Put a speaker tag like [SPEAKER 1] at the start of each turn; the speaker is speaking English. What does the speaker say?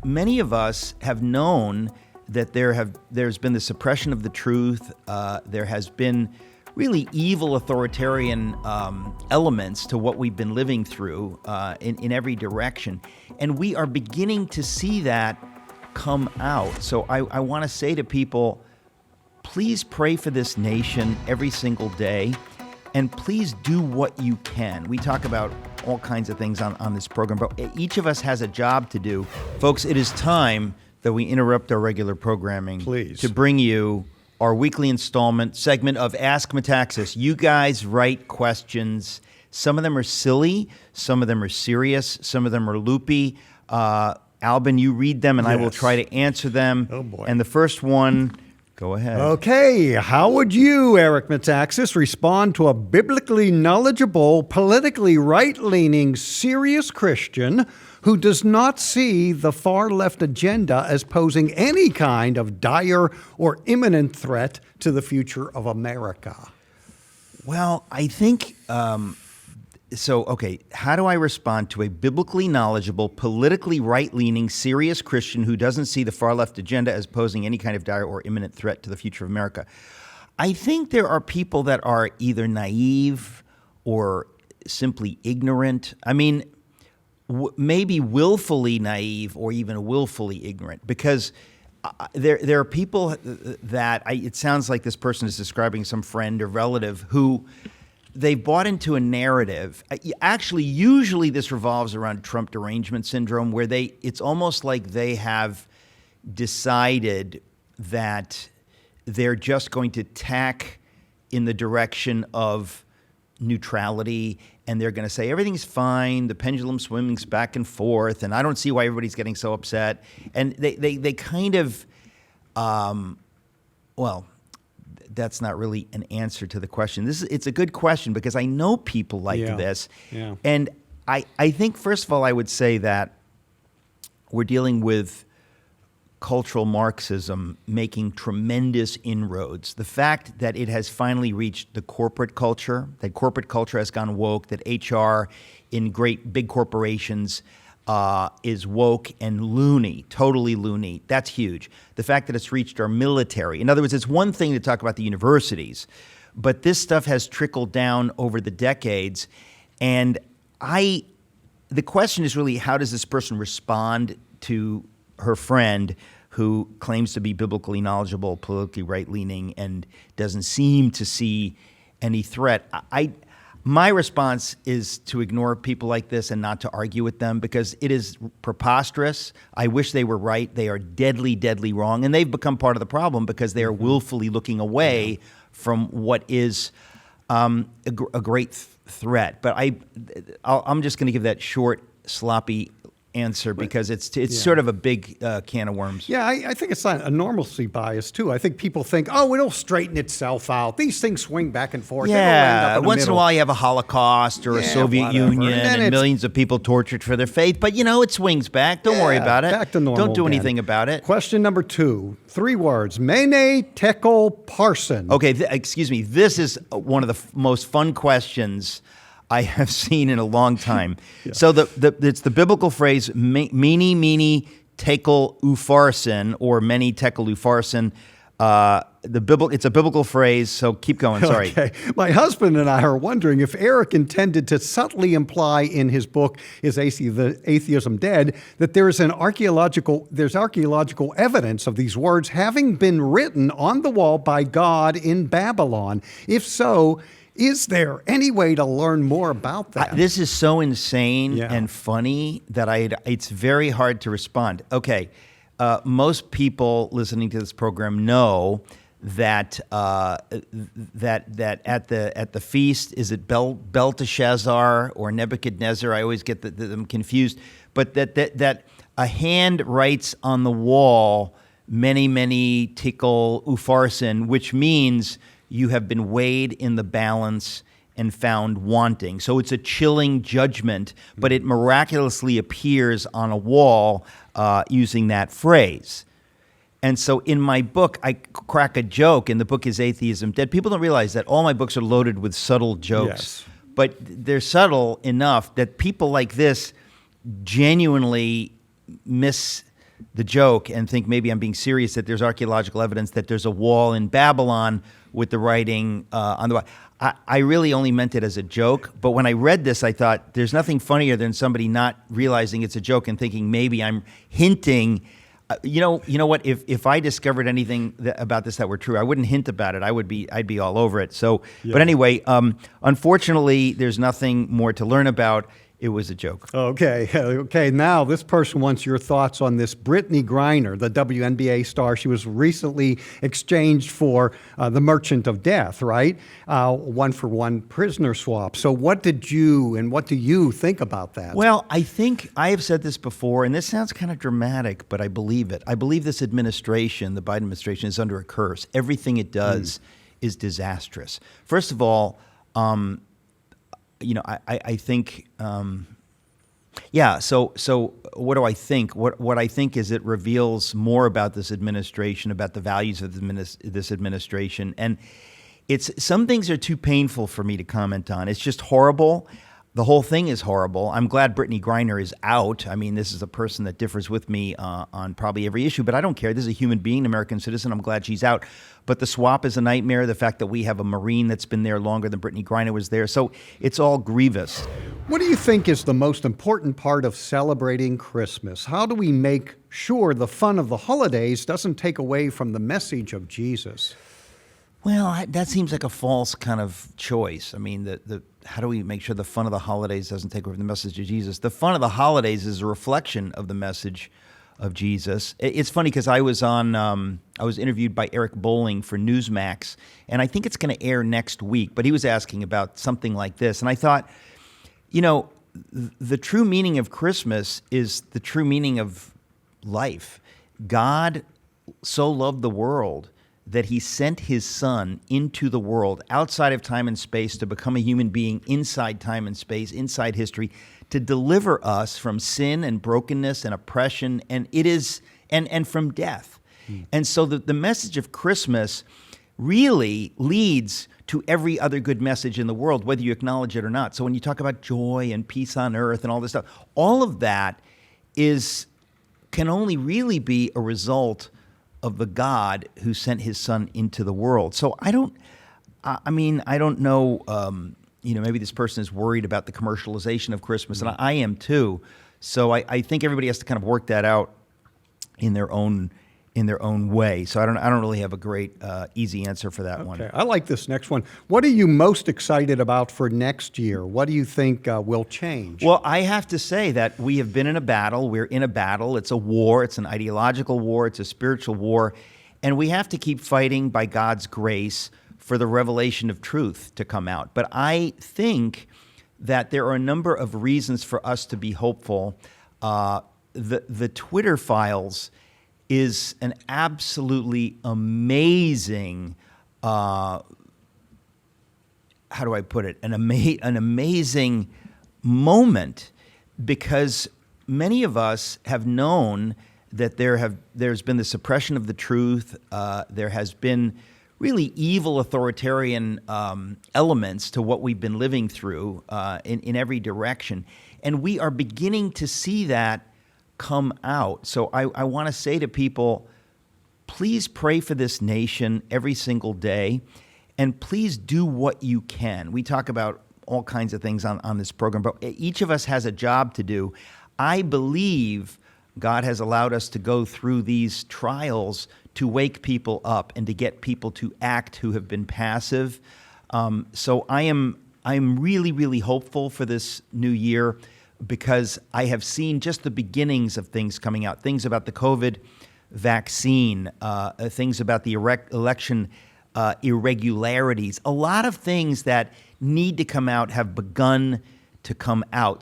[SPEAKER 1] many of us have known that there's been the suppression of the truth. There has been really evil authoritarian elements to what we've been living through in every direction. And we are beginning to see that come out. So I want to say to people, please pray for this nation every single day, and please do what you can. We talk about all kinds of things on this program, but each of us has a job to do. Folks, it is time that we interrupt our regular programming to bring you our weekly installment segment of Ask Metaxas. You guys write questions. Some of them are silly, some of them are serious, some of them are loopy. Albin, you read them, and I will try to answer them.
[SPEAKER 2] Oh, boy.
[SPEAKER 1] And the first one, go ahead.
[SPEAKER 2] Okay, how would you, Eric Metaxas, respond to a biblically knowledgeable, politically right-leaning, serious Christian who does not see the far-left agenda as posing any kind of dire or imminent threat to the future of America?
[SPEAKER 1] Well, I think... okay, how do I respond to a biblically knowledgeable, politically right-leaning, serious Christian who doesn't see the far-left agenda as posing any kind of dire or imminent threat to the future of America? I think there are people that are either naive or simply ignorant. I mean, maybe willfully naive or even willfully ignorant, because there are people that it sounds like this person is describing some friend or relative who... they've bought into a narrative. Actually, usually this revolves around Trump derangement syndrome, where it's almost like they have decided that they're just going to tack in the direction of neutrality, and they're going to say everything's fine, the pendulum swings back and forth, and I don't see why everybody's getting so upset. And they kind of, that's not really an answer to the question. It's a good question, because I know people like this.
[SPEAKER 2] Yeah.
[SPEAKER 1] And I think, first of all, I would say that we're dealing with cultural Marxism making tremendous inroads. The fact that it has finally reached the corporate culture, that corporate culture has gone woke, that HR in great big corporations is woke and loony, totally loony. That's huge. The fact that it's reached our military. In other words, it's one thing to talk about the universities, but this stuff has trickled down over the decades. And the question is really, how does this person respond to her friend who claims to be biblically knowledgeable, politically right-leaning, and doesn't seem to see any threat? My response is to ignore people like this and not to argue with them, because it is preposterous. I wish they were right. They are deadly, deadly wrong. And they've become part of the problem because they are willfully looking away from what is a great threat. But I'm just going to give that short, sloppy answer, because it's sort of a big can of worms.
[SPEAKER 2] Yeah, I think it's a normalcy bias, too. I think people think, it'll straighten itself out. These things swing back and forth.
[SPEAKER 1] Yeah, once in a while you have a Holocaust or a Soviet Union and millions of people tortured for their faith. But, it swings back. Don't worry about it.
[SPEAKER 2] Back to normal.
[SPEAKER 1] Don't do anything about it.
[SPEAKER 2] Question number 2, 3 words. Mene, Tekel, Upharsin.
[SPEAKER 1] Okay, excuse me. This is one of the most fun questions I have seen in a long time. So it's the biblical phrase Mene, Tekel, Upharsin, or Mene, Tekel, Upharsin. It's a biblical phrase, so keep going. Sorry.
[SPEAKER 2] Okay. My husband and I are wondering if Eric intended to subtly imply in his book, Is Atheism Dead?, that there's archaeological evidence of these words having been written on the wall by God in Babylon. If so, is there any way to learn more about that?
[SPEAKER 1] This is so insane and funny that it's very hard to respond. Okay, most people listening to this program know that that at the feast, is it Belteshazzar or Nebuchadnezzar? I always get them confused. But that a hand writes on the wall, Mene, Tekel, Upharsin, which means you have been weighed in the balance and found wanting. So it's a chilling judgment, but it miraculously appears on a wall using that phrase. And so in my book, I crack a joke, and the book is Atheism Dead. People don't realize that all my books are loaded with subtle jokes, but they're subtle enough that people like this genuinely the joke and think maybe I'm being serious, that there's archaeological evidence that there's a wall in Babylon with the writing on the wall. I really only meant it as a joke, but when I read this, I thought there's nothing funnier than somebody not realizing it's a joke and thinking maybe I'm hinting. You know what? If I discovered anything about this that were true, I wouldn't hint about it. I'd be all over it. So,
[SPEAKER 2] Yeah.
[SPEAKER 1] But anyway, unfortunately, there's nothing more to learn about. It was a joke.
[SPEAKER 2] Okay. Now this person wants your thoughts on this Brittney Griner, the WNBA star. She was recently exchanged for the Merchant of Death, right? 1-for-1 prisoner swap. So what do you think about that?
[SPEAKER 1] Well, I think I have said this before, and this sounds kind of dramatic, but I believe it. I believe this administration, the Biden administration, is under a curse. Everything it does is disastrous. First of all, I think, So what do I think? What I think is it reveals more about this administration, about the values of this administration, and some things are too painful for me to comment on. It's just horrible. The whole thing is horrible. I'm glad Brittney Griner is out. I mean, this is a person that differs with me on probably every issue, but I don't care. This is a human being, an American citizen. I'm glad she's out. But the swap is a nightmare. The fact that we have a Marine that's been there longer than Brittney Griner was there. So it's all grievous.
[SPEAKER 2] What do you think is the most important part of celebrating Christmas? How do we make sure the fun of the holidays doesn't take away from the message of Jesus?
[SPEAKER 1] Well, that seems like a false kind of choice. I mean, how do we make sure the fun of the holidays doesn't take away from the message of Jesus? The fun of the holidays is a reflection of the message of Jesus. It's funny because I was interviewed by Eric Bowling for Newsmax, and I think it's going to air next week, but he was asking about something like this. And I thought, the true meaning of Christmas is the true meaning of life. God so loved the world that he sent his son into the world outside of time and space to become a human being inside time and space, inside history, to deliver us from sin and brokenness and oppression and from death. And so the message of Christmas really leads to every other good message in the world, whether you acknowledge it or not. So when you talk about joy and peace on earth and all this stuff, all of that can only really be a result of the God who sent his son into the world. So I don't know, maybe this person is worried about the commercialization of Christmas, and I am too. So I think everybody has to kind of work that out in their own way. So I don't really have a great easy answer for that one.
[SPEAKER 2] Okay, I like this next one. What are you most excited about for next year? What do you think will change?
[SPEAKER 1] Well, I have to say that we have been in a battle. We're in a battle. It's a war. It's an ideological war. It's a spiritual war. And we have to keep fighting by God's grace for the revelation of truth to come out. But I think that there are a number of reasons for us to be hopeful. The Twitter files is an absolutely amazing, how do I put it? An amazing moment, because many of us have known that there's been the suppression of the truth. There has been really evil authoritarian elements to what we've been living through in every direction. And we are beginning to see that come out. So I want to say to people, please pray for this nation every single day, and please do what you can. We talk about all kinds of things on this program, but each of us has a job to do. I believe God has allowed us to go through these trials to wake people up and to get people to act who have been passive. So I'm really, really hopeful for this new year, because I have seen just the beginnings of things coming out, things about the COVID vaccine, things about the election irregularities. A lot of things that need to come out have begun to come out.